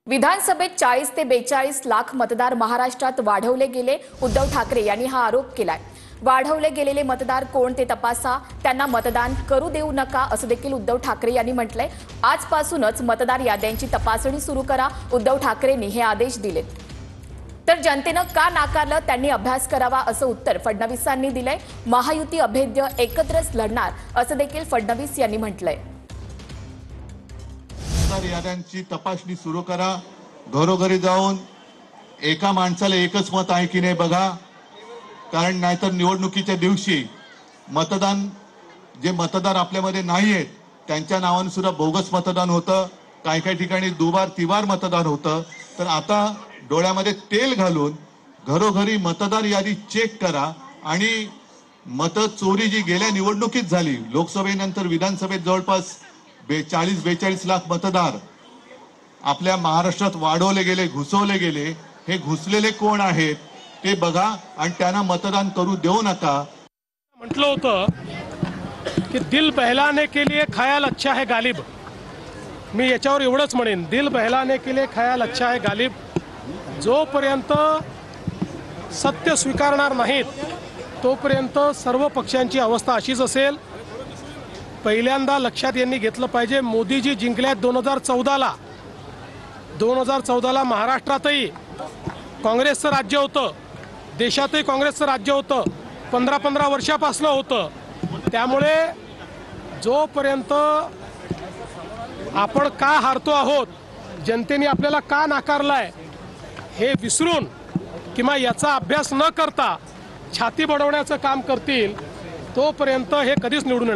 विधानसभेत 40 ते 42 लाख मतदार महाराष्ट्रात वाढवले गेले। उद्धव ठाकरे यांनी हा आरोप केलाय। वाढवले गेलेले मतदार कोण ते तपासा, त्यांना मतदान करू देऊ नका असं देखील उद्धव ठाकरे यांनी म्हटलंय। आजपासूनच मतदार याद्यांची तपासणी सुरू करा, उद्धव ठाकरेंनी हे आदेश दिलेत। तर जनतेनं का नाकारलं, त्यांनी अभ्यास करावा असं उत्तर फडणवीसांनी दिलंय। महायुती अभेद्य एकत्रच लढणार असं देखील फडणवीस यांनी म्हटलंय। याद्यांची तपासणी सुरू करा, घरोघरी जाऊन एका माणसाला एकच मत आहे की नाही बघा, कारण नाहीतर निवडणुकीच्या दिवशी जे मतदार आपल्यामध्ये नाही आहेत त्यांच्या नावाने सुद्धा बोगस मतदान होतं, काही ठिकाणी दुबार तिबार मतदान होतं। तर आता डोळ्यामध्ये तेल घालून घरोघरी मतदार यादी चेक करा आणि मत चोरी जी गेल्या निवडणुकीत झाली, लोकसभेनंतर विधानसभेत जवळपास 40-42 लाख मतदार आपल्या महाराष्ट्रात वाढवले गेले, घुसवले गेले। हे घुसलेले कोण आहेत ते बघा आणि त्यांना मतदान करू देऊ नका। म्हटलं होतं की दिल बहलाने के लिए ख्याल अच्छा है गालिब। मी याच्यावर एवढंच म्हणेन, दिल बहलाने के लिए ख्याल अच्छा है गालिब। जोपर्यंत सत्य स्वीकारणार नाहीत तोपर्यंत सर्व पक्षांची अवस्था अशीच असेल। पहिल्यांदा लक्षात यांनी घेतलं पाहिजे, मोदीजी जिंकल्यात 2014ला महाराष्ट्रातही काँग्रेसचं राज्य होतं, देशातही काँग्रेसचं राज्य होतं, 15 वर्षापासून होतं। त्यामुळे जोपर्यंत आपण का हारतो आहोत, जनतेने आपल्याला का नाकारलाय हे विसरून किंवा याचा अभ्यास न करता छाती बडवण्याचं काम करतील तोपर्यंत हे कधीच निवडून